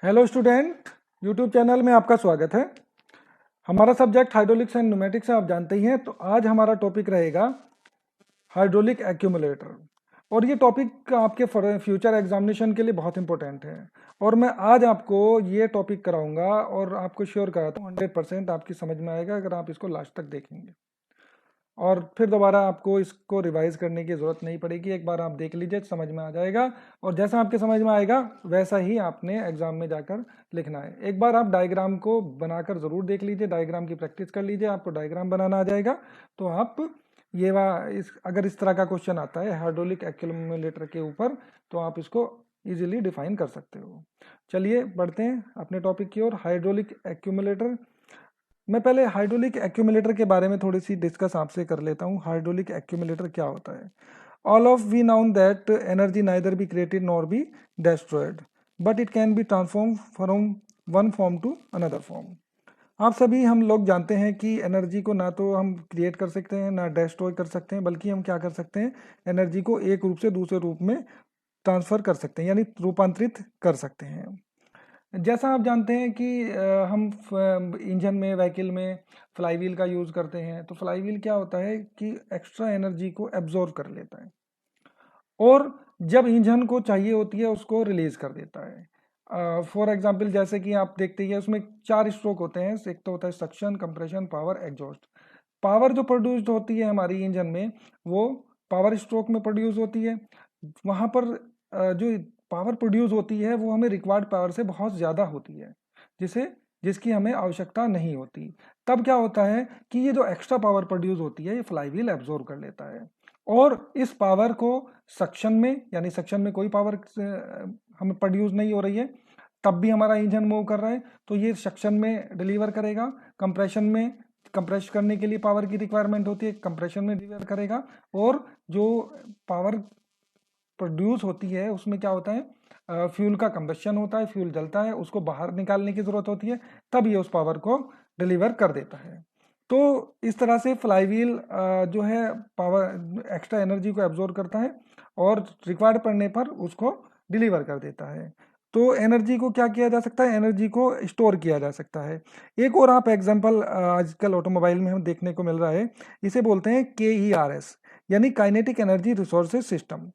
Hello student, YouTube channel में आपका स्वागत है। हमारा सब्जेक्ट हाइड्रोलिक्स एंड न्यूमेटिक्स है, आप जानते ही हैं। तो आज हमारा टॉपिक रहेगा हाइड्रोलिक एक्यूमुलेटर। और ये टॉपिक आपके फ्यूचर एग्जामिनेशन के लिए बहुत इंपॉर्टेंट है। और मैं आज आपको ये टॉपिक कराऊंगा और आपको श्योर कराता हूँ 100% आपकी समझ में आएगा अगर आप इसको लास्ट तक देखेंगे। और फिर दोबारा आपको इसको रिवाइज करने की ज़रूरत नहीं पड़ेगी, एक बार आप देख लीजिए समझ में आ जाएगा। और जैसा आपके समझ में आएगा वैसा ही आपने एग्जाम में जाकर लिखना है। एक बार आप डायग्राम को बनाकर ज़रूर देख लीजिए, डायग्राम की प्रैक्टिस कर लीजिए, आपको डायग्राम बनाना आ जाएगा। तो आप ये अगर इस तरह का क्वेश्चन आता है हाइड्रोलिक एक्यूमुलेटर के ऊपर, तो आप इसको इजीली डिफाइन कर सकते हो। चलिए बढ़ते हैं अपने टॉपिक की ओर, हाइड्रोलिक एक्यूमुलेटर। मैं पहले हाइड्रोलिक एक्यूमुलेटर के बारे में थोड़ी सी डिस्कस आपसे कर लेता हूँ। हाइड्रोलिक एक्यूमुलेटर क्या होता है? All of we known that energy neither be created nor be destroyed, but it can be transform from one form to another form. आप सभी हम लोग जानते हैं कि एनर्जी को ना तो हम क्रिएट कर सकते हैं ना डेस्ट्रॉय कर सकते हैं, बल्कि हम क्या कर सकते हैं, एनर्जी को एक रूप से दूसरे रूप में ट्रांसफर कर सकते हैं, यानी रूपांतरित कर सकते हैं। जैसा आप जानते हैं कि हम इंजन में, व्हीकल में फ्लाईव्हील का यूज़ करते हैं। तो फ्लाईव्हील क्या होता है कि एक्स्ट्रा एनर्जी को एब्जॉर्ब कर लेता है और जब इंजन को चाहिए होती है उसको रिलीज कर देता है। फॉर एग्जांपल, जैसे कि आप देखते हैं उसमें 4 स्ट्रोक होते हैं। एक तो होता है suction, compression, power, exhaust. Power जो प्रोड्यूस्ड होती है हमारी इंजन में, वो पावर स्ट्रोक में प्रोड्यूस होती है। वहां पर जो पावर प्रोड्यूस होती है वो हमें रिक्वायर्ड पावर से बहुत ज़्यादा होती है, जिसकी हमें आवश्यकता नहीं होती। तब क्या होता है कि ये जो एक्स्ट्रा पावर प्रोड्यूस होती है ये फ्लाईव्हील एब्जॉर्ब कर लेता है और इस पावर को सक्शन में, यानी सक्शन में कोई पावर हमें प्रोड्यूस नहीं हो रही है, तब भी हमारा इंजन मूव कर रहा है, तो ये सक्शन में डिलीवर करेगा। कंप्रेशन में, कंप्रेस करने के लिए पावर की रिक्वायरमेंट होती है, कंप्रेशन में डिलीवर करेगा। और जो पावर प्रोड्यूस होती है उसमें क्या होता है, फ्यूल का कंबशन होता है, फ्यूल जलता है, उसको बाहर निकालने की जरूरत होती है, तब ये उस पावर को डिलीवर कर देता है। तो इस तरह से फ्लाईव्हील जो है पावर एक्स्ट्रा एनर्जी को एब्जॉर्ब करता है और रिक्वायर्ड पड़ने पर उसको डिलीवर कर देता है। तो एनर्जी को क्या किया जा सकता है, एनर्जी को स्टोर किया जा सकता है। एक और आप एग्जांपल आजकल ऑटोमोबाइल में हम देखने को मिल रहा है, इसे बोलते हैं KERS, यानी काइनेटिक एनर्जी रिसोर्सेज सिस्टम।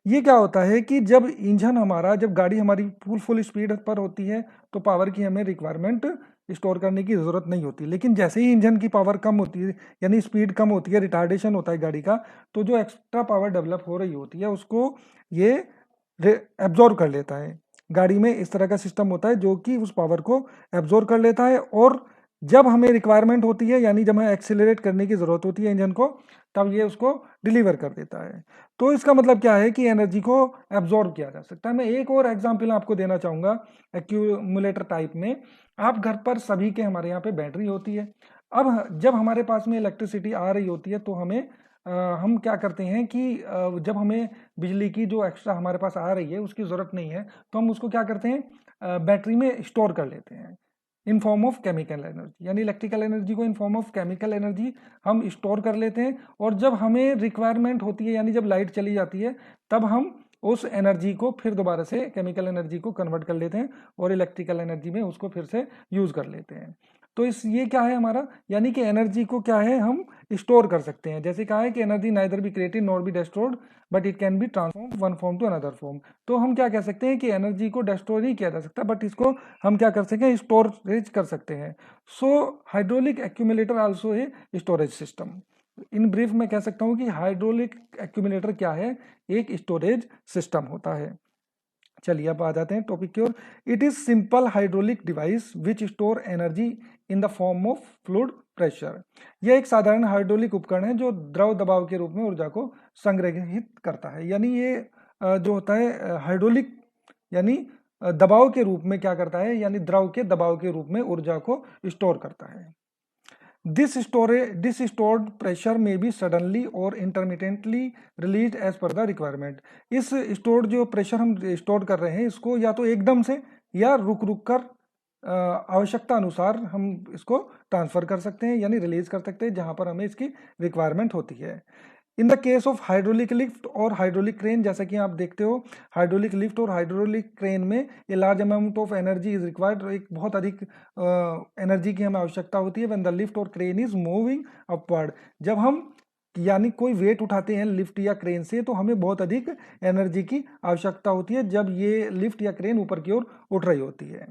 ये क्या होता है कि जब गाड़ी हमारी फुल स्पीड पर होती है तो पावर की हमें रिक्वायरमेंट स्टोर करने की ज़रूरत नहीं होती। लेकिन जैसे ही इंजन की पावर कम होती है, यानी स्पीड कम होती है, रिटार्डेशन होता है गाड़ी का, तो जो एक्स्ट्रा पावर डेवलप हो रही होती है उसको ये एब्जॉर्ब कर लेता है। गाड़ी में इस तरह का सिस्टम होता है जो कि उस पावर को एब्जॉर्ब कर लेता है और जब हमें रिक्वायरमेंट होती है, यानी जब हमें एक्सेलरेट करने की ज़रूरत होती है इंजन को, तब ये उसको डिलीवर कर देता है। तो इसका मतलब क्या है कि एनर्जी को एब्जॉर्ब किया जा सकता है। मैं एक और एग्जांपल आपको देना चाहूंगा एक्यूमुलेटर टाइप में। आप घर पर सभी के, हमारे यहाँ पे बैटरी होती है। अब जब हमारे पास में इलेक्ट्रिसिटी आ रही होती है तो हम क्या करते हैं कि जब हमें बिजली की जो एक्स्ट्रा हमारे पास आ रही है उसकी ज़रूरत नहीं है, तो हम उसको क्या करते हैं, बैटरी में स्टोर कर लेते हैं in form of chemical energy. यानी इलेक्ट्रिकल एनर्जी को in form of chemical energy हम स्टोर कर लेते हैं और जब हमें रिक्वायरमेंट होती है, यानी जब लाइट चली जाती है, तब हम उस एनर्जी को फिर दोबारा से केमिकल एनर्जी को कन्वर्ट कर लेते हैं और इलेक्ट्रिकल एनर्जी में उसको फिर से यूज कर लेते हैं। तो ये क्या है हमारा, यानी कि एनर्जी को क्या है, हम स्टोर कर सकते हैं। जैसे कहा है कि energy neither be created nor be destroyed, but it can be transform one form to another form. तो हम क्या कह सकते हैं कि एनर्जी को डेस्ट्रॉय नहीं किया जा सकता, बट इसको हम क्या कर सकते हैं, स्टोरेज कर सकते हैं। So hydraulic accumulator also a storage system. In brief में कह सकता हूं कि हाइड्रोलिक एक्यूमुलेटर क्या है, एक स्टोरेज सिस्टम होता है। चलिए अब आ जाते हैं टॉपिक की ओर। It is simple hydraulic device which store energy in the form of fluid pressure. यह एक साधारण हाइड्रोलिक उपकरण है जो द्रव दबाव के रूप में ऊर्जा को संग्रहित करता है। यानी ये जो होता है हाइड्रोलिक, यानी दबाव के रूप में क्या करता है, यानी द्रव के दबाव के रूप में ऊर्जा को स्टोर करता है। This stored pressure may be suddenly or intermittently release as per the requirement. इस स्टोर्ड जो प्रेशर हम स्टोर कर रहे हैं इसको या तो एकदम से या रुक रुक कर आवश्यकता अनुसार हम इसको ट्रांसफर कर सकते हैं, यानी रिलीज कर सकते हैं जहां पर हमें इसकी रिक्वायरमेंट होती है। In the case of hydraulic lift और हाइड्रोलिक क्रेन, जैसा कि आप देखते हो हाइड्रोलिक लिफ्ट और हाइड्रोलिक क्रेन में a large amount of energy is required, एक बहुत अधिक एनर्जी की हमें आवश्यकता होती है व्हेन द लिफ्ट और क्रेन इज मूविंग अपवर्ड। जब हम यानी कोई वेट उठाते हैं लिफ्ट या क्रेन से तो हमें बहुत अधिक एनर्जी की आवश्यकता होती है जब ये लिफ्ट या क्रेन ऊपर की ओर उठ रही होती है।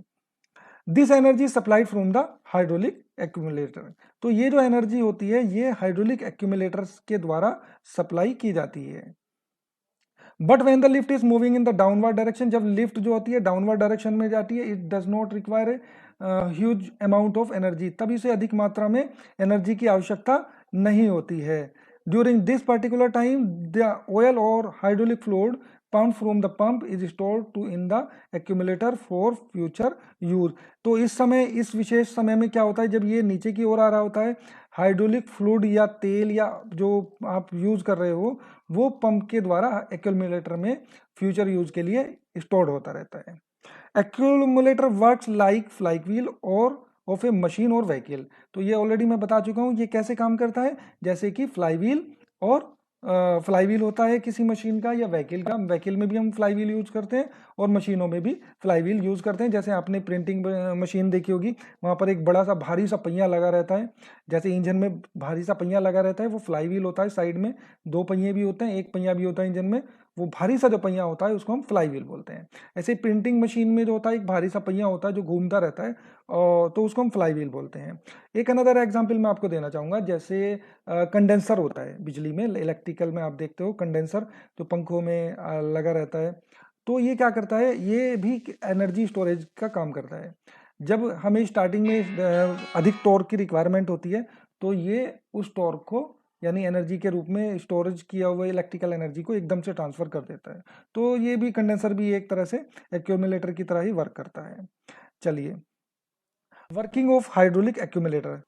This energy supplied from the hydraulic accumulator. तो ये जो एनर्जी होती है ये हाइड्रोलिक एक्यूमुलेटर्स के द्वारा सप्लाई की जाती है। But when the lift is moving in the downward direction, जब लिफ्ट जो होती है डाउनवर्ड डायरेक्शन में जाती है, it does not require huge amount of energy, तब इसे अधिक मात्रा में एनर्जी की आवश्यकता नहीं होती है। During this particular time the oil or hydraulic fluid pump from the pump is stored to in the accumulator for future use. तो इस समय, इस विशेष समय में क्या होता है, जब ये नीचे की ओर आ रहा होता है हाइड्रोलिक फ्लूइड या तेल या जो आप यूज कर रहे हो वो पंप के द्वारा एक्यूमुलेटर में फ्यूचर यूज के लिए स्टोर्ड होता रहता है। Accumulator works like fly wheel और ऑफ ए मशीन और व्हीकल। तो ये ऑलरेडी मैं बता चुका हूँ ये कैसे काम करता है, जैसे कि फ्लाई व्हील और फ्लाई व्हील होता है किसी मशीन का या व्हीकल का, व्हीकल में भी हम फ्लाई व्हील यूज करते हैं और मशीनों में भी फ्लाई व्हील यूज करते हैं। जैसे आपने प्रिंटिंग मशीन देखी होगी, वहां पर एक बड़ा सा भारी सा पहिया लगा रहता है, जैसे इंजन में भारी सा पहिया लगा रहता है वो फ्लाई व्हील होता है। साइड में दो पहिए भी होते हैं, एक पहिया भी होता है इंजन में, वो भारी सा जो पहिया होता है उसको हम फ्लाई व्हील बोलते हैं। ऐसे प्रिंटिंग मशीन में जो होता है एक भारी सा पहिया होता है जो घूमता रहता है, तो उसको हम फ्लाई व्हील बोलते हैं। एक अनदर एग्जांपल मैं आपको देना चाहूंगा, जैसे कंडेंसर होता है बिजली में, इलेक्ट्रिकल में आप देखते हो कंडेंसर जो पंखों में लगा रहता है, तो ये क्या करता है, ये भी एनर्जी स्टोरेज का काम करता है। जब हमें स्टार्टिंग में अधिक टॉर्क की रिक्वायरमेंट होती है तो ये उस टॉर्क को यानी एनर्जी के रूप में स्टोरेज किया हुआ इलेक्ट्रिकल एनर्जी को एकदम से ट्रांसफर कर देता है। तो ये भी कंडेंसर भी एक तरह से एक्यूमुलेटर की तरह ही वर्क करता है। चलिए, working of hydraulic accumulator.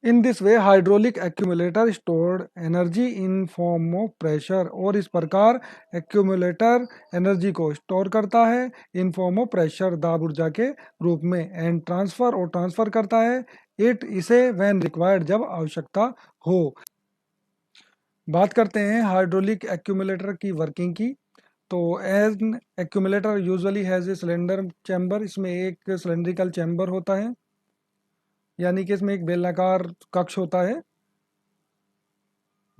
In this way hydraulic accumulator stored energy in form of pressure, और इस प्रकार एक्यूमुलेटर एनर्जी को स्टोर करता है इन फॉर्म ऑफ प्रेशर, दाब ऊर्जा के रूप में, एंड ट्रांसफर और ट्रांसफर करता है इट इसे व्हेन रिक्वायर्ड, जब आवश्यकता हो। बात करते हैं हाइड्रोलिक एक्यूमुलेटर की वर्किंग की। तो an accumulator usually has a cylinder chamber, इसमें एक सिलेंड्रिकल चैम्बर होता है, यानी कि इसमें एक बेलनाकार कक्ष होता है,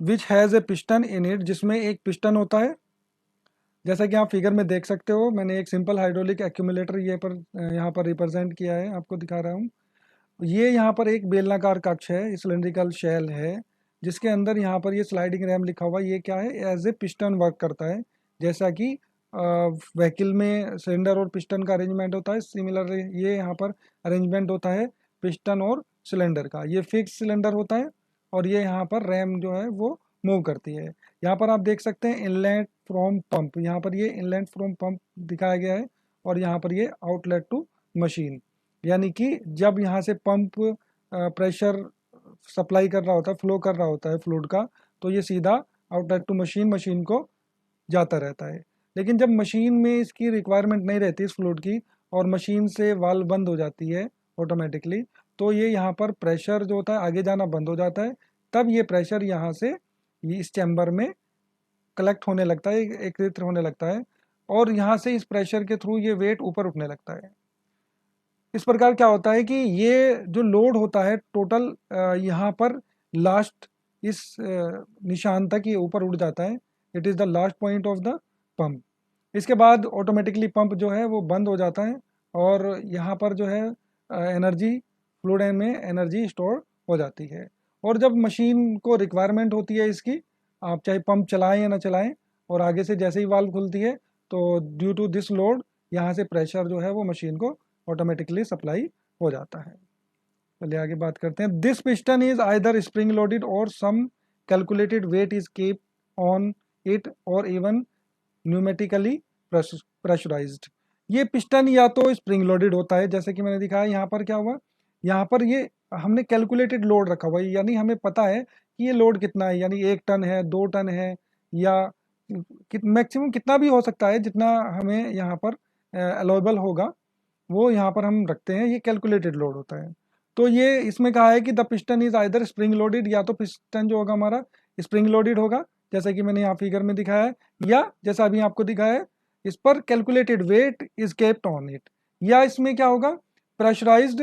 which has a piston in it, जिसमें एक पिस्टन होता है। जैसा कि आप फिगर में देख सकते हो, मैंने एक सिंपल हाइड्रोलिक एक्यूमुलेटर यहाँ पर रिप्रेजेंट किया है, आपको दिखा रहा हूँ। ये यहाँ पर एक बेलनाकार कक्ष है, सिलेंड्रिकल शेल है, जिसके अंदर यहाँ पर ये स्लाइडिंग रैम लिखा हुआ है, ये क्या है, एज ए पिस्टन वर्क करता है। जैसा कि व्हीकल में सिलेंडर और पिस्टन का अरेंजमेंट होता है, सिमिलर ये यहाँ पर अरेंजमेंट होता है पिस्टन और सिलेंडर का। ये फिक्स सिलेंडर होता है और ये यहाँ पर रैम जो है वो मूव करती है। यहाँ पर आप देख सकते हैं इनलेट फ्रॉम पंप, यहाँ पर ये इनलेट फ्रॉम पंप दिखाया गया है, और यहाँ पर ये आउटलेट टू मशीन, यानी कि जब यहाँ से पंप प्रेशर सप्लाई कर रहा होता है, फ्लो कर रहा होता है फ्लूइड का, तो ये सीधा आउटलेट टू मशीन, मशीन को जाता रहता है। लेकिन जब मशीन में इसकी रिक्वायरमेंट नहीं रहती इस फ्लूइड की और मशीन से वाल्व बंद हो जाती है ऑटोमेटिकली, तो ये यहाँ पर प्रेशर जो होता है आगे जाना बंद हो जाता है। तब ये प्रेशर यहाँ से ये इस चैम्बर में कलेक्ट होने लगता है, एकत्रित होने लगता है, और यहाँ से इस प्रेशर के थ्रू ये वेट ऊपर उठने लगता है। इस प्रकार क्या होता है कि ये जो लोड होता है टोटल यहाँ पर लास्ट इस निशान तक ये ऊपर उठ जाता है, it is the last point of the pump. इसके बाद ऑटोमेटिकली पंप जो है वो बंद हो जाता है और यहाँ पर जो है एनर्जी फ्लूइड में एनर्जी स्टोर हो जाती है। और जब मशीन को रिक्वायरमेंट होती है इसकी, आप चाहे पंप चलाएं या ना चलाएं, और आगे से जैसे ही वाल्व खुलती है तो ड्यू टू दिस लोड यहाँ से प्रेशर जो है वो मशीन को ऑटोमेटिकली सप्लाई हो जाता है। चलिए आगे बात करते हैं। This piston is either spring loaded or some calculated weight is keep on it or even pneumatically pressurized. ये पिस्टन या तो स्प्रिंग लोडेड होता है, जैसे कि मैंने दिखाया। यहाँ पर क्या हुआ, यहाँ पर ये हमने कैलकुलेटेड लोड रखा हुआ है, यानी हमें पता है कि ये लोड कितना है, यानी 1 टन है, 2 टन है, या मैक्सिमम कितना भी हो सकता है, जितना हमें यहाँ पर अलाउेबल होगा वो यहाँ पर हम रखते हैं, ये कैलकुलेटेड लोड होता है। तो ये इसमें कहा है कि the piston is either spring loaded, या तो पिस्टन जो होगा हमारा स्प्रिंग लोडेड होगा जैसा कि मैंने यहाँ फिगर में दिखाया है, या जैसा अभी आपको दिखाया है इस पर calculated weight is kept on it, या इसमें क्या होगा प्रेशराइज्ड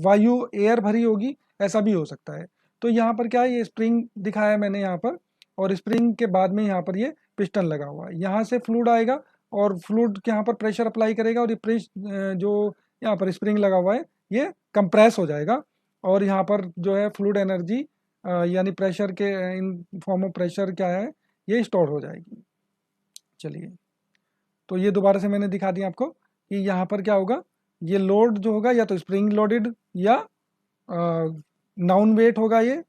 वायु एयर भरी होगी, ऐसा भी हो सकता है। तो यहाँ पर क्या है, ये स्प्रिंग दिखाया है मैंने यहाँ पर, और स्प्रिंग के बाद में यहाँ पर ये पिस्टन लगा हुआ है, यहाँ से फ्लूइड आएगा और फ्लूइड के यहाँ पर प्रेशर अप्लाई करेगा, और ये जो यहाँ पर स्प्रिंग लगा हुआ है ये कंप्रेस हो जाएगा, और यहाँ पर जो है फ्लूइड एनर्जी यानी प्रेशर के इन फॉर्म ऑफ प्रेशर क्या है ये स्टोर हो जाएगी। चलिए, तो ये दोबारा से मैंने दिखा दिया आपको कि यहाँ पर क्या होगा, ये लोड जो होगा या तो स्प्रिंग लोडेड या नाउन वेट होगा, ये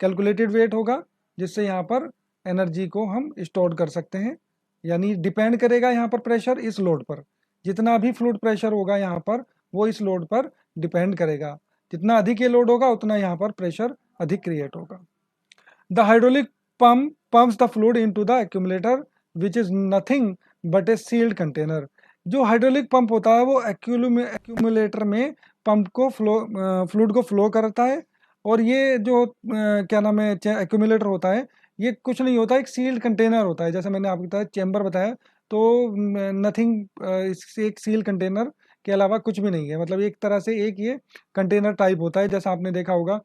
कैलकुलेटेड वेट होगा, जिससे यहाँ पर एनर्जी को हम स्टोर कर सकते हैं। यानी डिपेंड करेगा यहाँ पर प्रेशर इस लोड पर, जितना भी फ्लूइड प्रेशर होगा यहाँ पर वो इस लोड पर डिपेंड करेगा, जितना अधिक ये लोड होगा उतना यहाँ पर प्रेशर अधिक क्रिएट होगा। The hydraulic pump pumps the fluid into the accumulator which is nothing but a sealed container. जो हाइड्रोलिक पंप होता है वो एक्यूमुलेटर में पंप को फ्लूइड को फ्लो करता है, और ये जो क्या नाम है एक्यूमुलेटर होता है ये कुछ नहीं होता, एक सील्ड कंटेनर होता है, जैसे मैंने आपको बताया चैम्बर बताया, तो नथिंग एक सील्ड कंटेनर के अलावा कुछ भी नहीं है, मतलब एक तरह से एक ये कंटेनर टाइप होता है, जैसा आपने देखा होगा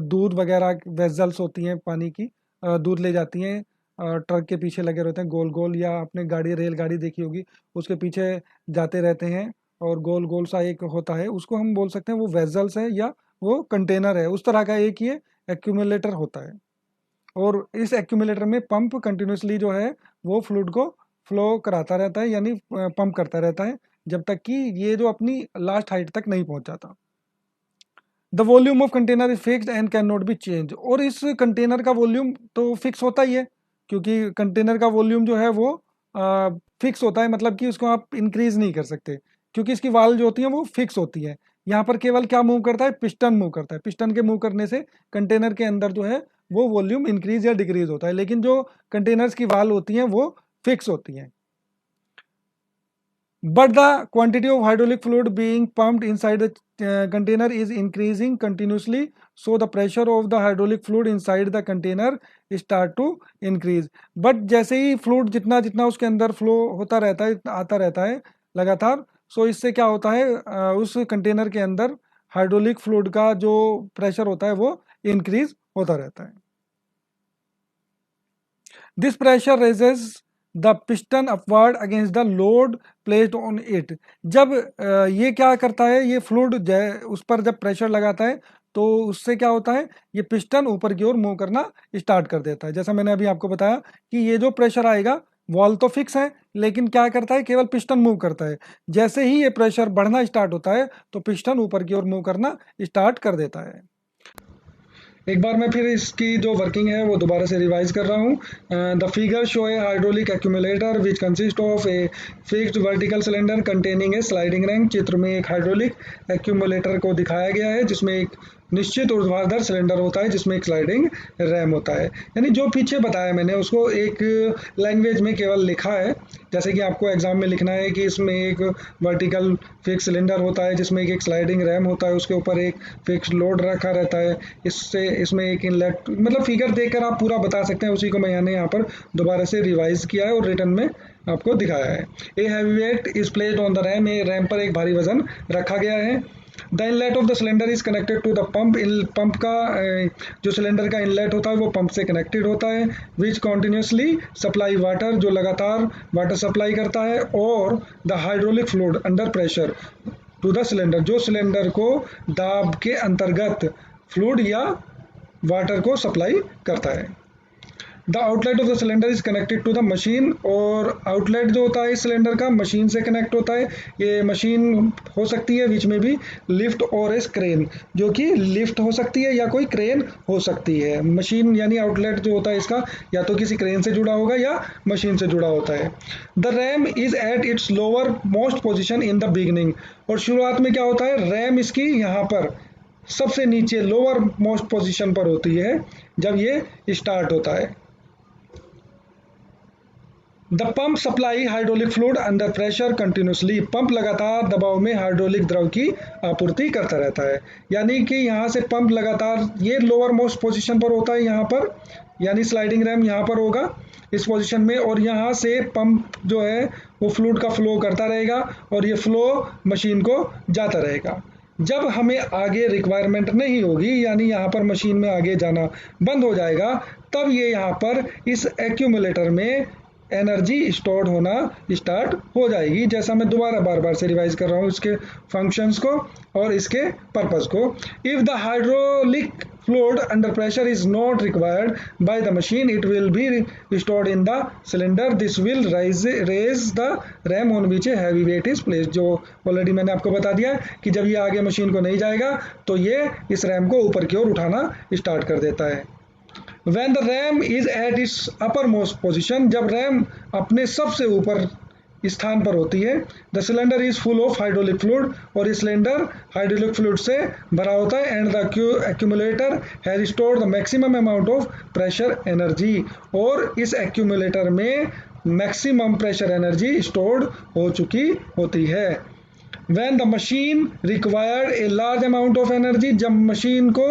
दूध वगैरह वेजल्स होती हैं पानी की, दूध ले जाती हैं, ट्रक के पीछे लगे रहते हैं गोल गोल, या आपने गाड़ी रेलगाड़ी देखी होगी उसके पीछे जाते रहते हैं और गोल गोल सा एक होता है, उसको हम बोल सकते हैं वो वेजल्स है या वो कंटेनर है, उस तरह का एक ये एक्यूमुलेटर होता है। और इस एक्यूमुलेटर में पंप कंटिन्यूसली जो है वो फ्लूइड को फ्लो कराता रहता है, यानी पंप करता रहता है जब तक कि ये जो अपनी लास्ट हाइट तक नहीं पहुंच जाता। The volume of container is fixed and can not be change, और इस कंटेनर का वॉल्यूम तो फिक्स होता ही है, क्योंकि कंटेनर का वॉल्यूम जो है वो फिक्स होता है, मतलब कि उसको आप इंक्रीज नहीं कर सकते, क्योंकि इसकी वाल जो होती है वो फिक्स होती है। यहाँ पर केवल क्या मूव करता है, पिस्टन मूव करता है, पिस्टन के मूव करने से कंटेनर के अंदर जो है वो वॉल्यूम इंक्रीज या डिक्रीज होता है, लेकिन जो कंटेनर्स की वाल होती हैं वो फिक्स होती हैं। But the quantity of hydraulic fluid being pumped inside the container is increasing continuously, so the pressure of the hydraulic fluid inside the container start to increase. But जैसे ही फ्लूइड जितना जितना उसके अंदर फ्लो होता रहता है, आता रहता है लगातार, सो इससे क्या होता है उस कंटेनर के अंदर हाइड्रोलिक फ्लूइड का जो प्रेशर होता है वो इंक्रीज होता रहता है। This pressure raises the piston upward against the load placed on it. जब ये क्या करता है, ये फ्लूइड उस पर जब प्रेशर लगाता है तो उससे क्या होता है, ये पिस्टन ऊपर की ओर मूव करना स्टार्ट कर देता है। जैसा मैंने अभी आपको बताया कि ये जो प्रेशर आएगा वॉल तो फिक्स है, लेकिन क्या करता है केवल पिस्टन मूव करता है। जैसे ही ये प्रेशर बढ़ना स्टार्ट होता है तो पिस्टन ऊपर की ओर मूव करना स्टार्ट कर देता है। एक बार मैं फिर इसकी जो वर्किंग है वो दोबारा से रिवाइज कर रहा हूँ। The figure show A hydraulic accumulator which consist of a fixed vertical cylinder containing A sliding rank. चित्र में एक हाइड्रोलिक एक्यूमुलेटर को दिखाया गया है जिसमें एक निश्चित ऊर्ध्वाधर सिलेंडर होता है जिसमें एक स्लाइडिंग रैम होता है। यानी जो पीछे बताया मैंने उसको एक लैंग्वेज में केवल लिखा है, जैसे कि आपको एग्जाम में लिखना है कि इसमें एक वर्टिकल फिक्स सिलेंडर होता है जिसमें एक स्लाइडिंग रैम होता है, उसके ऊपर एक फिक्स लोड रखा रहता है, इससे इसमें एक इनलेट, मतलब फिगर देखकर आप पूरा बता सकते हैं। उसी को मैंने यहाँ पर दोबारा से रिवाइज किया है और रिटर्न में आपको दिखाया है। A heavy weight is placed on the ram, a ram पर एक भारी वजन रखा गया है। The inlet of the cylinder is connected to the pump, pump का जो सिलेंडर का इनलेट होता है वो पंप से कनेक्टेड होता है। विच कॉन्टिन्यूसली सप्लाई वाटर, जो लगातार वाटर सप्लाई करता है, और the hydraulic fluid under pressure to the cylinder, जो सिलेंडर को दाब के अंतर्गत फ्लूइड या वाटर को सप्लाई करता है। The outlet of the cylinder is connected to the machine, और आउटलेट जो होता है इस सिलेंडर का मशीन से कनेक्ट होता है। ये मशीन हो सकती है बीच में भी लिफ्ट और ए क्रेन, जो कि लिफ्ट हो सकती है या कोई क्रेन हो सकती है। मशीन यानी आउटलेट जो होता है इसका या तो किसी क्रेन से जुड़ा होगा या मशीन से जुड़ा होता है। The RAM is at its lower most position in the beginning, और शुरुआत में क्या होता है, रैम इसकी यहाँ पर सबसे नीचे लोअर मोस्ट पोजिशन पर होती है जब ये स्टार्ट होता है। The pump supply hydraulic fluid under pressure continuously, pump लगातार दबाव में हाइड्रोलिक द्रव की आपूर्ति करता रहता है। यानी कि यहाँ से पंप लगातार, ये लोअर मोस्ट पोजीशन पर होता है यहाँ पर, यानी स्लाइडिंग रैम यहाँ पर होगा इस पोजीशन में, और यहाँ से पंप जो है वो फ्लूइड का फ्लो करता रहेगा और ये फ्लो मशीन को जाता रहेगा। जब हमें आगे रिक्वायरमेंट नहीं होगी, यानी यहाँ पर मशीन में आगे जाना बंद हो जाएगा, तब ये यहाँ पर इस एक्यूमुलेटर में एनर्जी स्टोर्ड होना स्टार्ट हो जाएगी। जैसा मैं दोबारा बार बार से रिवाइज कर रहा हूँ इसके फंक्शंस को और इसके पर्पस को। If the hydraulic fluid under pressure is not required by the machine, it will be stored in the cylinder. This will raise the ram on which a heavy weight is placed. जो already मैंने आपको बता दिया कि जब ये आगे machine को नहीं जाएगा तो ये इस रैम को ऊपर की ओर उठाना स्टार्ट कर देता है। When the ram is at its uppermost position, जब रैम अपने सबसे ऊपर स्थान पर होती है, the cylinder is full of hydraulic fluid, और ये सिलेंडर हाइड्रोलिक फ्लूइड से भरा होता है, and the accumulator has stored the maximum amount of pressure energy, और इस एक्यूमुलेटर में मैक्सिमम प्रेशर एनर्जी स्टोर्ड हो चुकी होती है। When the machine required a large amount of energy, जब मशीन को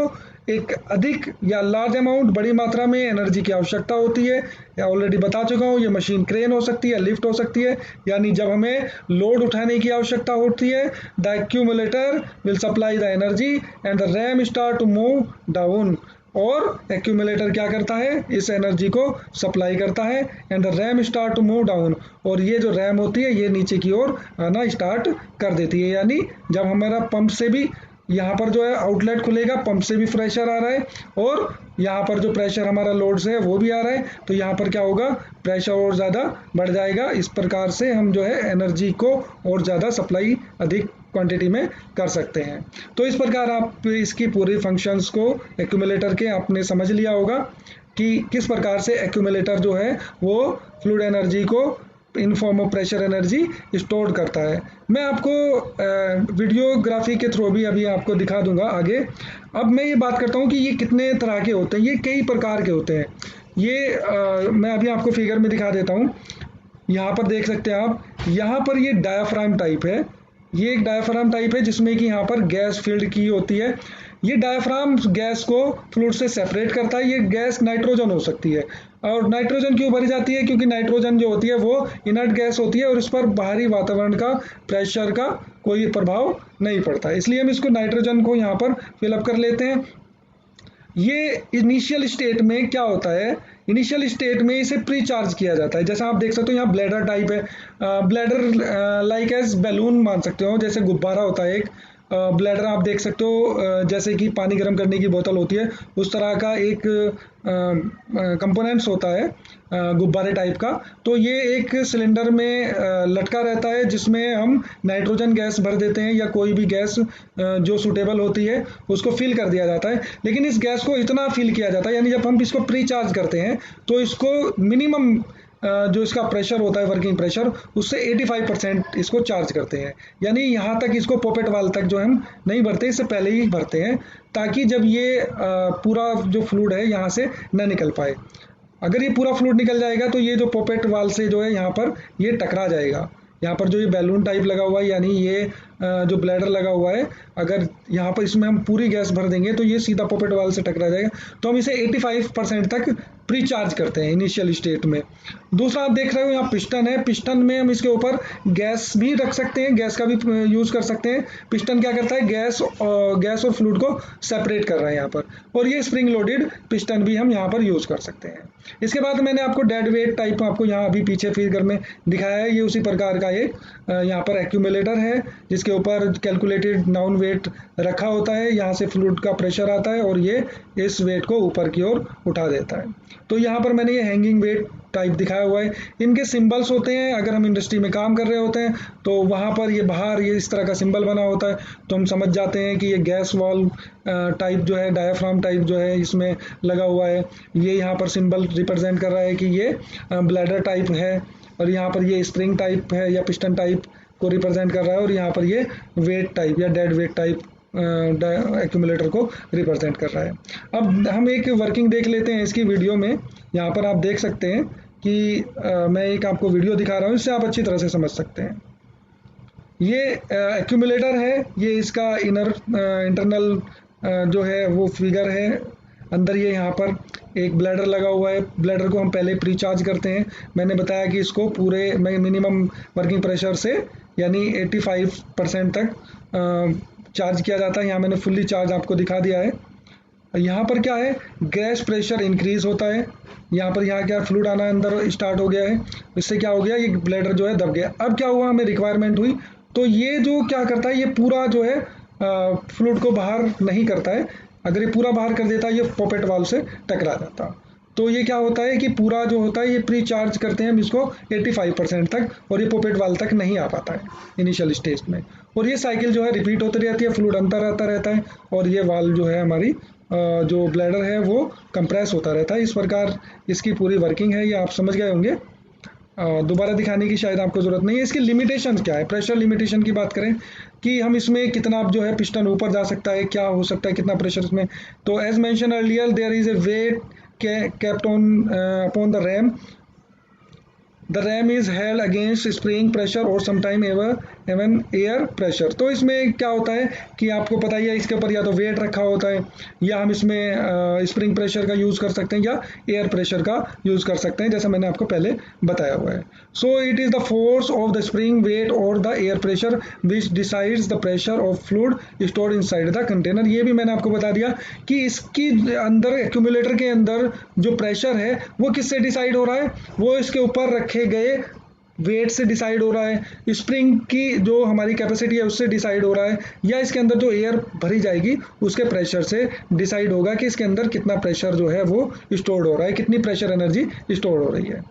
एक अधिक या लार्ज अमाउंट, बड़ी मात्रा में एनर्जी की आवश्यकता होती है, या ऑलरेडी बता चुका हूँ, ये मशीन क्रेन हो सकती है, लिफ्ट हो सकती है, यानी जब हमें लोड उठाने की आवश्यकता होती है, the accumulator will supply the energy and the ram start to move down, और एक्यूमुलेटर क्या करता है, इस एनर्जी को सप्लाई करता है, and the ram start to move down, और ये जो रैम होती है ये नीचे की ओर आना स्टार्ट कर देती है। यानी जब हमारा पंप से भी यहाँ पर जो है आउटलेट खुलेगा, पंप से भी प्रेशर आ रहा है, और यहाँ पर जो प्रेशर हमारा लोड से है वो भी आ रहा है, तो यहाँ पर क्या होगा, प्रेशर और ज़्यादा बढ़ जाएगा। इस प्रकार से हम जो है एनर्जी को और ज़्यादा सप्लाई अधिक क्वांटिटी में कर सकते हैं। तो इस प्रकार आप इसकी पूरी फंक्शंस को एक्यूमुलेटर के आपने समझ लिया होगा कि किस प्रकार से एक्यूमुलेटर जो है वो फ्लूइड एनर्जी को in form of pressure energy store करता है। मैं आपको वीडियोग्राफी के थ्रू भी अभी आपको दिखा दूंगा आगे। अब मैं ये बात करता हूँ कि ये कितने तरह के होते हैं, ये कई प्रकार के होते हैं। ये मैं अभी आपको फिगर में दिखा देता हूँ। यहाँ पर देख सकते हैं आप, यहाँ पर ये डायाफ्राम टाइप है, ये एक डायाफ्राम टाइप है जिसमें कि यहाँ पर गैस फील्ड की होती है। ये डायाफ्राम गैस को फ्लूइड से सेपरेट करता है। ये गैस नाइट्रोजन हो सकती है, और नाइट्रोजन क्यों भरी जाती है, क्योंकि नाइट्रोजन जो होती है वो इनर्ट गैस होती है और इस पर बाहरी वातावरण का प्रेशर का कोई प्रभाव नहीं पड़ता, इसलिए हम इसको नाइट्रोजन को यहाँ पर फिलअप कर लेते हैं। ये इनिशियल स्टेट में क्या होता है, इनिशियल स्टेट में इसे प्री चार्ज किया जाता है। जैसा आप देख सकते हो यहाँ ब्लैडर टाइप है, ब्लैडर लाइक एज बैलून मान सकते हो, जैसे गुब्बारा होता है एक ब्लैडर आप देख सकते हो, जैसे कि पानी गर्म करने की बोतल होती है उस तरह का एक कंपोनेंट्स होता है गुब्बारे टाइप का। तो ये एक सिलेंडर में लटका रहता है जिसमें हम नाइट्रोजन गैस भर देते हैं या कोई भी गैस जो सूटेबल होती है उसको फिल कर दिया जाता है। लेकिन इस गैस को इतना फिल किया जाता है, यानी जब हम इसको प्री चार्ज करते हैं तो इसको मिनिमम जो इसका प्रेशर होता है, वर्किंग प्रेशर, उससे 85% इसको चार्ज करते हैं। यानी यहाँ तक इसको पॉकेट वाल तक जो हम नहीं भरते, इससे पहले ही भरते हैं, ताकि जब ये पूरा जो फ्लूइड है यहाँ से न निकल पाए। अगर ये पूरा फ्लूइड निकल जाएगा तो ये जो पॉकेट वाल से जो है यहाँ पर ये टकरा जाएगा। यहाँ पर जो ये बैलून टाइप लगा हुआ है, यानी ये जो ब्लैडर लगा हुआ है, अगर यहाँ पर इसमें हम पूरी गैस भर देंगे तो ये सीधा पॉकेट वाल से टकरा जाएगा। तो हम इसे 85% तक प्री चार्ज करते हैं इनिशियल स्टेट में। दूसरा आप देख रहे हो यहाँ पिस्टन है, पिस्टन में हम इसके ऊपर गैस भी रख सकते हैं, गैस का भी यूज़ कर सकते हैं। पिस्टन क्या करता है, गैस और फ्लूइड को सेपरेट कर रहा है यहाँ पर, और ये स्प्रिंग लोडेड पिस्टन भी हम यहाँ पर यूज़ कर सकते हैं। इसके बाद मैंने आपको डेड वेट टाइप आपको यहाँ अभी पीछे फिगर में दिखाया है, ये उसी प्रकार का एक यहाँ पर एक्यूमुलेटर है जिसके ऊपर कैलकुलेटेड नाउन वेट रखा होता है। यहाँ से फ्लूइड का प्रेशर आता है और ये इस वेट को ऊपर की ओर उठा देता है। तो यहाँ पर मैंने ये हैंगिंग वेट टाइप दिखाया हुआ है, इनके सिंबल्स होते हैं। अगर हम इंडस्ट्री में काम कर रहे होते हैं तो वहाँ पर ये बाहर ये इस तरह का सिंबल बना होता है, तो हम समझ जाते हैं कि ये गैस वाल्व टाइप जो है, डायाफ्राम टाइप जो है इसमें लगा हुआ है। ये यहाँ पर सिंबल रिप्रेजेंट कर रहा है कि ये ब्लैडर टाइप है, और यहाँ पर ये स्प्रिंग टाइप है या पिस्टन टाइप को रिप्रेजेंट कर रहा है, और यहाँ पर ये वेट टाइप या डेड वेट टाइप एक्यूमुलेटर को रिप्रेजेंट कर रहा है। अब हम एक वर्किंग देख लेते हैं इसकी वीडियो में। यहाँ पर आप देख सकते हैं कि मैं एक आपको वीडियो दिखा रहा हूँ, इससे आप अच्छी तरह से समझ सकते हैं। ये एक्यूमुलेटर है, ये इसका इंटरनल जो है वो फिगर है। अंदर ये यहाँ पर एक ब्लैडर लगा हुआ है, ब्लैडर को हम पहले प्री चार्ज करते हैं। मैंने बताया कि इसको पूरे मिनिमम वर्किंग प्रेशर से यानी 85% तक चार्ज किया जाता है। यहाँ मैंने फुल्ली चार्ज आपको दिखा दिया है। यहाँ पर क्या है, गैस प्रेशर इंक्रीज होता है। यहाँ क्या फ्लूइड आना अंदर स्टार्ट हो गया है, इससे क्या हो गया, ये ब्लैडर जो है दब गया। अब क्या हुआ, हमें रिक्वायरमेंट हुई, तो ये जो क्या करता है, ये पूरा जो है फ्लूइड को बाहर नहीं करता है। अगर ये पूरा बाहर कर देता है, ये पॉपेट वाल्व से टकरा जाता। तो ये क्या होता है कि पूरा जो होता है ये प्री चार्ज करते हैं हम इसको 85% तक, और ये पॉपेट वाल्व तक नहीं आ पाता है इनिशियल स्टेज में। और ये साइकिल जो है रिपीट होती रहती है, फ्लूइड अंदर आता रहता है, और ये वाल्व जो है हमारी जो ब्लैडर है वो कंप्रेस होता रहता है। इस प्रकार इसकी पूरी वर्किंग है, ये आप समझ गए होंगे। दोबारा दिखाने की शायद आपको ज़रूरत नहीं है। इसकी लिमिटेशन क्या है, प्रेशर लिमिटेशन की बात करें कि हम इसमें कितना जो है पिस्टन ऊपर जा सकता है, क्या हो सकता है, कितना प्रेशर इसमें। तो as mention earlier there is a weight kept on upon the ram. The ram is held against spring pressure or sometime even air pressure. तो इसमें क्या होता है कि आपको पता ही है, इसके ऊपर या तो वेट रखा होता है, या हम इसमें स्प्रिंग प्रेशर का यूज़ कर सकते हैं, या एयर प्रेशर का यूज़ कर सकते हैं, जैसा मैंने आपको पहले बताया हुआ है। So it is the force of the spring weight or the air pressure which decides the pressure of fluid stored inside the container. ये भी मैंने आपको बता दिया कि इसकी अंदर एक्यूमुलेटर के अंदर जो प्रेशर है वो किससे डिसाइड हो रहा है, वो इसके ऊपर रखे गए वेट से डिसाइड हो रहा है, स्प्रिंग की जो हमारी कैपेसिटी है उससे डिसाइड हो रहा है, या इसके अंदर जो एयर भरी जाएगी उसके प्रेशर से डिसाइड होगा कि इसके अंदर कितना प्रेशर जो है वो स्टोर्ड हो रहा है, कितनी प्रेशर एनर्जी स्टोर हो रही है।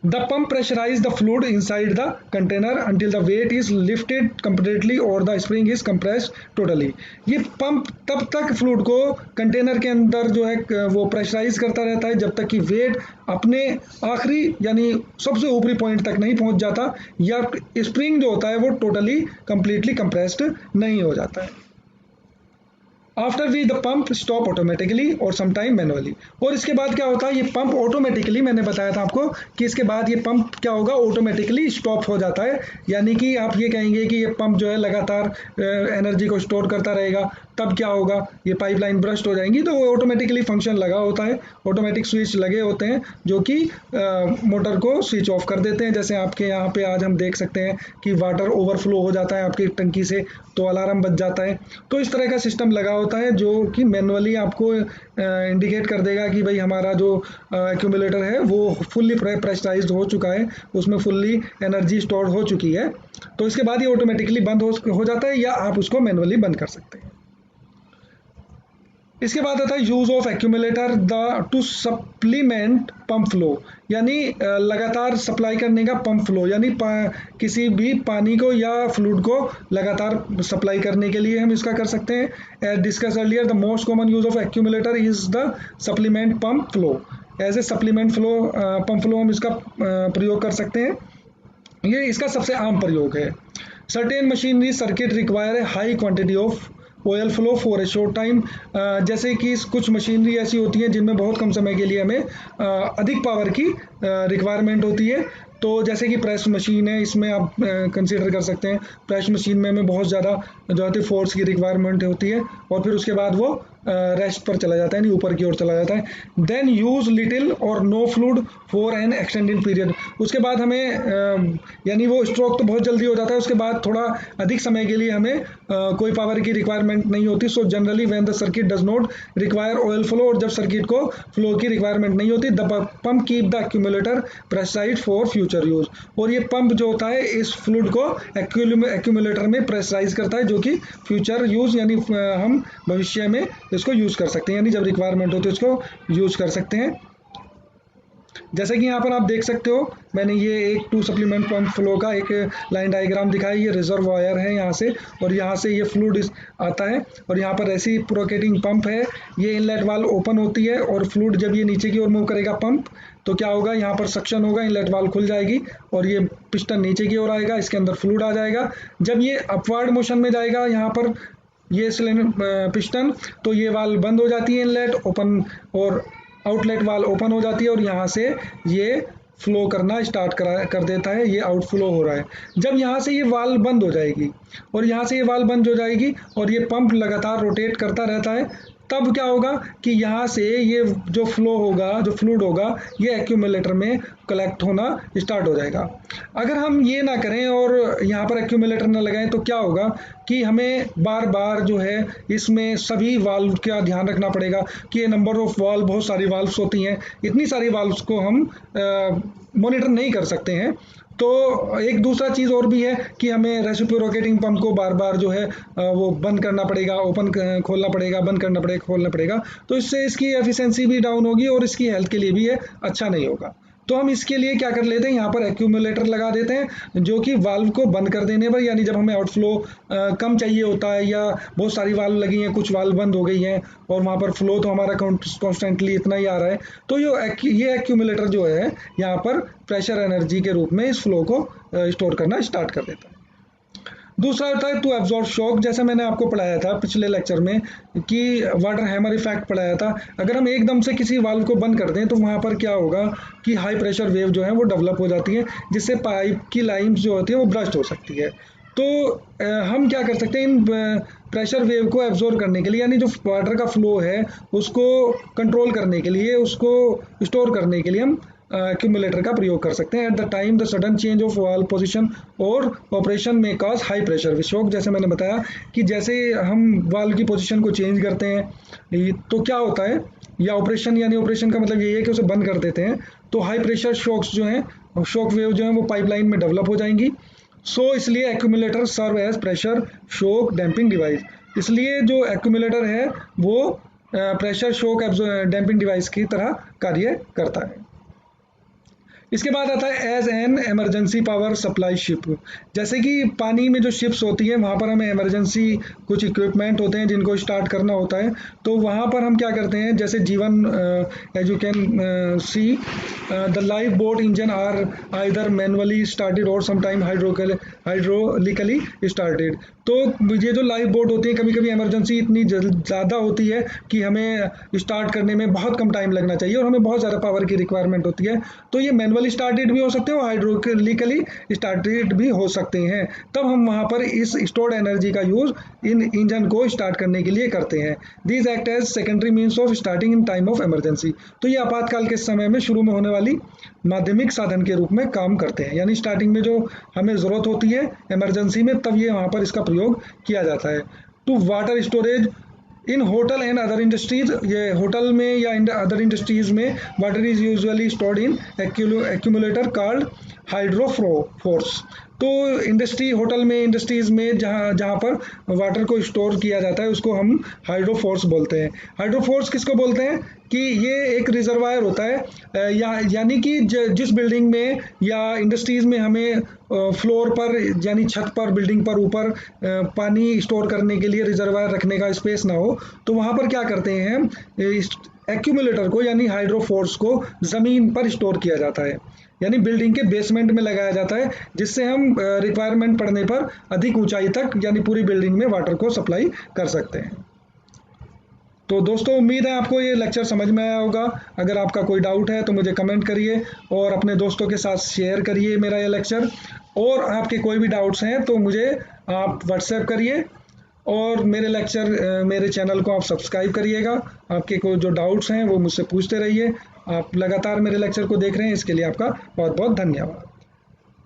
The pump pressurizes the fluid inside the container until the weight is lifted completely or the spring is compressed totally. ये पंप तब तक फ्लूइड को कंटेनर के अंदर जो है वो प्रेशराइज करता रहता है जब तक कि वेट अपने आखिरी यानी सबसे ऊपरी पॉइंट तक नहीं पहुंच जाता, या स्प्रिंग जो होता है वो टोटली कंप्लीटली कंप्रेस्ड नहीं हो जाता है। After we the pump stop automatically or sometime manually. और इसके बाद क्या होता है, ये पंप ऑटोमेटिकली, मैंने बताया था आपको कि इसके बाद ये पंप क्या होगा, ऑटोमेटिकली स्टॉप हो जाता है। यानी कि आप ये कहेंगे कि ये पंप जो है लगातार एनर्जी को स्टोर करता रहेगा। तब क्या होगा, ये पाइपलाइन ब्रस्ट हो जाएंगी, तो वो ऑटोमेटिकली फंक्शन लगा होता है, ऑटोमेटिक स्विच लगे होते हैं जो कि मोटर को स्विच ऑफ कर देते हैं। जैसे आपके यहाँ पे आज हम देख सकते हैं कि वाटर ओवरफ्लो हो जाता है आपकी टंकी से, तो अलार्म बज जाता है। तो इस तरह का सिस्टम लगा होता है जो कि मैनुअली आपको इंडिकेट कर देगा कि भाई हमारा जो एक्यूमुलेटर है वो फुल्ली प्रेशराइज्ड हो चुका है, उसमें फुल्ली एनर्जी स्टोर हो चुकी है। तो इसके बाद ये ऑटोमेटिकली बंद हो जाता है, या आप उसको मैनुअली बंद कर सकते हैं। इसके बाद आता है use of accumulator to supplement pump flow, यानी लगातार सप्लाई करने का पंप फ्लो, यानी किसी भी पानी को या फ्लूइड को लगातार सप्लाई करने के लिए हम इसका कर सकते हैं। As discuss earlier the most common use of accumulator is the supplement pump flow. As a supplement flow pump flow हम इसका प्रयोग कर सकते हैं, ये इसका सबसे आम प्रयोग है। Certain machinery circuit require a high quantity of oil flow for a short time. जैसे कि कुछ मशीनरी ऐसी होती हैं जिनमें बहुत कम समय के लिए हमें अधिक पावर की रिक्वायरमेंट होती है। तो जैसे कि प्रेस मशीन है, इसमें आप कंसीडर कर सकते हैं। प्रेस मशीन में हमें बहुत ज़्यादा जो है फोर्स की रिक्वायरमेंट होती है, और फिर उसके बाद वो रेस्ट पर चला जाता है, यानी ऊपर की ओर चला जाता है। Then use little or no fluid for an extended period. उसके बाद हमें यानी वो स्ट्रोक तो बहुत जल्दी हो जाता है, उसके बाद थोड़ा अधिक समय के लिए हमें कोई पावर की रिक्वायरमेंट नहीं होती। So generally when the circuit does not require oil flow, और जब सर्किट को फ्लो की रिक्वायरमेंट नहीं होती, the pump keep the accumulator pressurized for future use. और ये पंप जो होता है इस फ्लूइड को एक्यूमुलेटर में प्रेशराइज करता है, जो कि फ्यूचर यूज यानी हम भविष्य में इसको यूज कर सकते हैं, यानी जब रिक्वायरमेंट होती है इसको यूज कर सकते हैं। जैसे कि यहाँ पर आप देख सकते हो, मैंने ये एक टू सप्लीमेंट पंप फ्लो का एक लाइन डायग्राम दिखाया। ये रिजर्वायर है यहाँ से, और यहाँ से ये फ्लूइड आता है, और यहाँ पर रेसिप्रोकेटिंग पंप है। ये इनलेट वाल्व ओपन होती है, और फ्लूइड जब ये नीचे की ओर मूव करेगा पंप, तो क्या होगा, यहाँ पर सक्शन होगा, इनलेट वाल्व खुल जाएगी, और ये पिस्टन नीचे की ओर आएगा, इसके अंदर फ्लूइड आ जाएगा। जब ये अपवर्ड मोशन में जाएगा यहाँ पर ये सिलेंडर पिस्टन, तो ये वाल्व बंद हो जाती है, इनलेट ओपन, और आउटलेट वाल ओपन हो जाती है और यहाँ से ये फ्लो करना स्टार्ट कर देता है, ये आउटफ्लो हो रहा है। जब यहाँ से ये वाल बंद हो जाएगी और यहाँ से ये वाल बंद हो जाएगी और ये पंप लगातार रोटेट करता रहता है, तब क्या होगा कि यहाँ से ये जो फ्लो होगा, जो फ्लूइड होगा, ये एक्यूमुलेटर में कलेक्ट होना स्टार्ट हो जाएगा। अगर हम ये ना करें और यहाँ पर एक्यूमुलेटर ना लगाएं तो क्या होगा कि हमें बार बार जो है इसमें सभी वाल्व का ध्यान रखना पड़ेगा कि ये नंबर ऑफ वाल्व, बहुत सारी वाल्व्स होती हैं, इतनी सारी वाल्व्स को हम मॉनिटर नहीं कर सकते हैं। तो एक दूसरा चीज़ और भी है कि हमें रेसिप्रोकेटिंग पंप को बार बार जो है वो बंद करना पड़ेगा, ओपन खोलना पड़ेगा, बंद करना पड़ेगा, खोलना पड़ेगा। तो इससे इसकी एफिशिएंसी भी डाउन होगी और इसकी हेल्थ के लिए भी ये अच्छा नहीं होगा। तो हम इसके लिए क्या कर लेते हैं, यहाँ पर एक्यूमुलेटर लगा देते हैं जो कि वाल्व को बंद कर देने पर, यानी जब हमें आउटफ्लो कम चाहिए होता है या बहुत सारी वाल्व लगी हैं, कुछ वाल्व बंद हो गई हैं और वहाँ पर फ्लो तो हमारा कॉन्स्टेंटली इतना ही आ रहा है, तो ये एक्यूमुलेटर जो है यहाँ पर प्रेशर एनर्जी के रूप में इस फ्लो को स्टोर करना स्टार्ट कर देता है। दूसरा होता है टू एब्जॉर्ब शॉक, जैसे मैंने आपको पढ़ाया था पिछले लेक्चर में कि वाटर हैमर इफेक्ट पढ़ाया था। अगर हम एकदम से किसी वाल्व को बंद कर दें तो वहाँ पर क्या होगा कि हाई प्रेशर वेव जो है वो डेवलप हो जाती है, जिससे पाइप की लाइन्स जो होती है वो ब्रस्ट हो सकती है। तो हम क्या कर सकते हैं, इन प्रेशर वेव को एब्जॉर्ब करने के लिए, यानी जो वाटर का फ्लो है उसको कंट्रोल करने के लिए, उसको स्टोर करने के लिए हम एक्यूमुलेटर का प्रयोग कर सकते हैं। At the time the sudden change of valve position और ऑपरेशन में कॉज हाई प्रेशर शॉक, जैसे मैंने बताया कि जैसे हम वाल्व की पोजीशन को चेंज करते हैं तो क्या होता है, या ऑपरेशन, यानी ऑपरेशन का मतलब यही है कि उसे बंद कर देते हैं, तो हाई प्रेशर शॉक्स जो हैं, शॉक वेव जो है वो पाइपलाइन में डेवलप हो जाएंगी। सो इसलिए accumulator serve as pressure shock damping device. इसलिए जो एक्यूमुलेटर है वो प्रेशर शॉक डैम्पिंग डिवाइस की तरह कार्य करता है। इसके बाद आता है as an emergency power supply ship. जैसे कि पानी में जो शिप्स होती है वहाँ पर हमें इमरजेंसी कुछ इक्विपमेंट होते हैं जिनको स्टार्ट करना होता है, तो वहाँ पर हम क्या करते हैं, जैसे जीवन as you can see the life boat engine are either manually started or sometime hydraulically started. तो ये जो लाइफ बोट होती है, कभी कभी इमरजेंसी इतनी ज़्यादा होती है कि हमें स्टार्ट करने में बहुत कम टाइम लगना चाहिए और हमें बहुत ज़्यादा पावर की रिक्वायरमेंट होती है, तो ये मैनुअली स्टार्टेड भी हो सकते हैं और हाइड्रोलिकली स्टार्टेड भी हो सकते हैं। तब हम वहाँ पर इस स्टोर्ड एनर्जी का यूज़ इन इंजन को स्टार्ट करने के लिए करते हैं। These act as secondary means of starting in time of emergency. तो ये आपातकाल के समय में शुरू में होने वाली माध्यमिक साधन के रूप में काम करते हैं, यानी स्टार्टिंग में जो हमें ज़रूरत होती है इमरजेंसी में, तब ये वहाँ पर इसका प्रयोग किया जाता है। To water storage in hotel and other industries, ये होटल में या अदर इंडस्ट्रीज में water is usually stored in accumulator called hydrophores. तो इंडस्ट्री, होटल में, इंडस्ट्रीज में जहाँ पर वाटर को स्टोर किया जाता है उसको हम हाइड्रोफोर्स बोलते हैं। हाइड्रोफोर्स किसको बोलते हैं कि ये एक रिजर्वायर होता है, यानी कि जिस बिल्डिंग में या इंडस्ट्रीज में हमें फ्लोर पर यानी छत पर, बिल्डिंग पर ऊपर पानी स्टोर करने के लिए रिजर्वायर रखने का स्पेस ना हो, तो वहाँ पर क्या करते हैं, एक्यूमुलेटर को यानी हाइड्रोफोर्स को ज़मीन पर स्टोर किया जाता है, यानी बिल्डिंग के बेसमेंट में लगाया जाता है, जिससे हम रिक्वायरमेंट पड़ने पर अधिक ऊंचाई तक यानी पूरी बिल्डिंग में वाटर को सप्लाई कर सकते हैं। तो दोस्तों उम्मीद है आपको ये लेक्चर समझ में आया होगा। अगर आपका कोई डाउट है तो मुझे कमेंट करिए और अपने दोस्तों के साथ शेयर करिए मेरा ये लेक्चर, और आपके कोई भी डाउट्स हैं तो मुझे आप व्हाट्सएप करिए और मेरे लेक्चर, मेरे चैनल को आप सब्सक्राइब करिएगा। आपके कोई जो डाउट्स हैं वो मुझसे पूछते रहिए। आप लगातार मेरे लेक्चर को देख रहे हैं, इसके लिए आपका बहुत बहुत धन्यवाद।